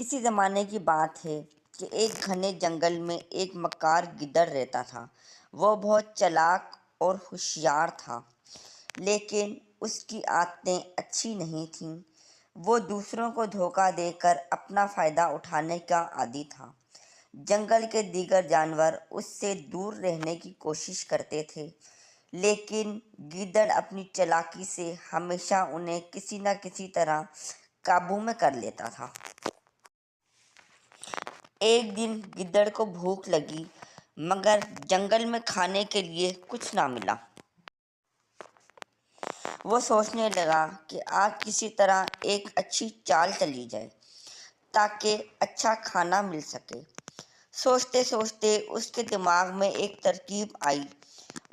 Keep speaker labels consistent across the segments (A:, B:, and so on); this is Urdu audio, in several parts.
A: کسی زمانے کی بات ہے کہ ایک گھنے جنگل میں ایک مکار گدڑ رہتا تھا۔ وہ بہت چالاک اور ہوشیار تھا، لیکن اس کی عادتیں اچھی نہیں تھیں۔ وہ دوسروں کو دھوکہ دے کر اپنا فائدہ اٹھانے کا عادی تھا۔ جنگل کے دیگر جانور اس سے دور رہنے کی کوشش کرتے تھے، لیکن گیدڑ اپنی چالاکی سے ہمیشہ انہیں کسی نہ کسی طرح قابو میں کر لیتا تھا۔ ایک دن گیدڑ کو بھوک لگی، مگر جنگل میں کھانے کے لیے کچھ نہ ملا۔ وہ سوچنے لگا کہ آج کسی طرح ایک اچھی چال چلی جائے تاکہ اچھا کھانا مل سکے۔ سوچتے سوچتے اس کے دماغ میں ایک ترکیب آئی۔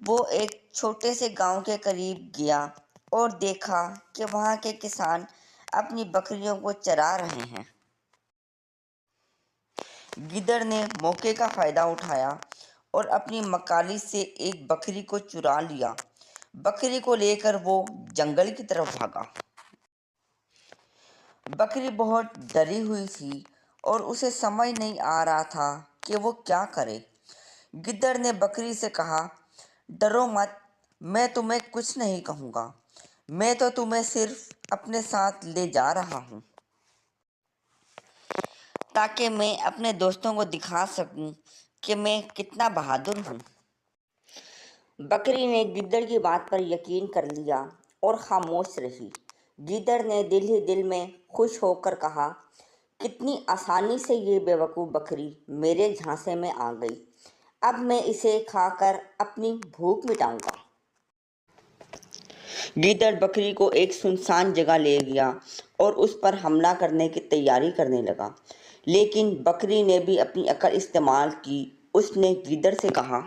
A: وہ ایک چھوٹے سے گاؤں کے قریب گیا اور دیکھا کہ وہاں کے کسان اپنی بکریوں کو چرا رہے ہیں۔ گیدڑ نے موقع کا فائدہ اٹھایا اور اپنی مکاری سے ایک بکری کو چرا لیا۔ بکری کو لے کر وہ جنگل کی طرف بھاگا۔ بکری بہت ڈری ہوئی تھی اور اسے سمجھ نہیں آ رہا تھا کہ وہ کیا کرے۔ گیدڑ نے بکری سے کہا، ڈرو مت، میں تمہیں کچھ نہیں کہوں گا، میں تو تمہیں صرف اپنے ساتھ لے جا رہا ہوں تاکہ میں اپنے دوستوں کو دکھا سکوں کہ میں کتنا بہادر ہوں۔ بکری نے گیدڑ کی بات پر یقین کر لیا اور خاموش رہی۔ گیدڑ نے دل ہی دل میں خوش ہو کر کہا، کتنی آسانی سے یہ بے وقوف بکری میرے جھانسے میں آ گئی۔ اب میں اسے کھا کر اپنی بھوک مٹاؤں گا۔ گیدڑ بکری کو ایک سنسان جگہ لے گیا اور اس پر حملہ کرنے کی تیاری کرنے لگا، لیکن بکری نے بھی اپنی عقل استعمال کی۔ اس نے گیدڑ سے کہا،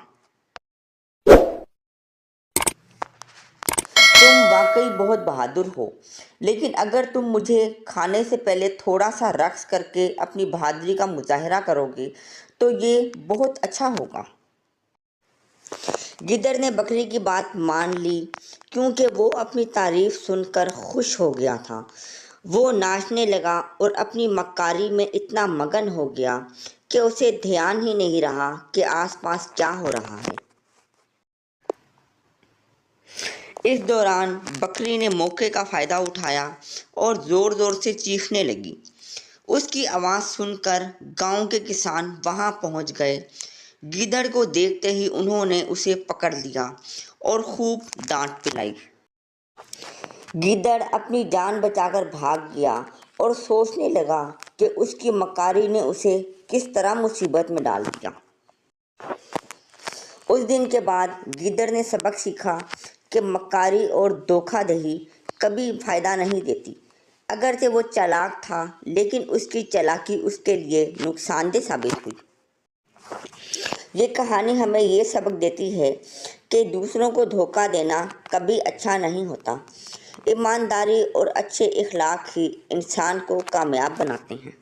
A: تم واقعی بہت بہادر ہو، لیکن اگر تم مجھے کھانے سے پہلے تھوڑا سا رقص کر کے اپنی بہادری کا مظاہرہ کرو گے تو یہ بہت اچھا ہوگا۔ گیدڑ نے بکری کی بات مان لی کیونکہ وہ اپنی تعریف سن کر خوش ہو گیا تھا۔ وہ ناچنے لگا اور اپنی مکاری میں اتنا مگن ہو گیا کہ اسے دھیان ہی نہیں رہا کہ آس پاس کیا ہو رہا ہے۔ اس دوران بکری نے موقع کا فائدہ اٹھایا اور زور زور سے چیخنے لگی۔ اس کی آواز سن کر گاؤں کے کسان وہاں پہنچ گئے۔ گیدڑ کو دیکھتے ہی انہوں نے اسے پکڑ لیا اور خوب ڈانٹ پلائی۔ گیدڑ اپنی جان بچا کر بھاگ گیا اور سوچنے لگا کہ اس کی مکاری نے اسے کس طرح مصیبت میں ڈال دیا۔ اس دن کے بعد گیدڑ نے سبق سیکھا کہ مکاری اور دھوکہ دہی کبھی فائدہ نہیں دیتی۔ اگرچہ وہ چالاک تھا، لیکن اس کی چالاکی اس کے لیے نقصان دہ ثابت ہوئی۔ یہ کہانی ہمیں یہ سبق دیتی ہے کہ دوسروں کو دھوکہ دینا کبھی اچھا نہیں ہوتا۔ ایمانداری اور اچھے اخلاق ہی انسان کو کامیاب بناتے ہیں۔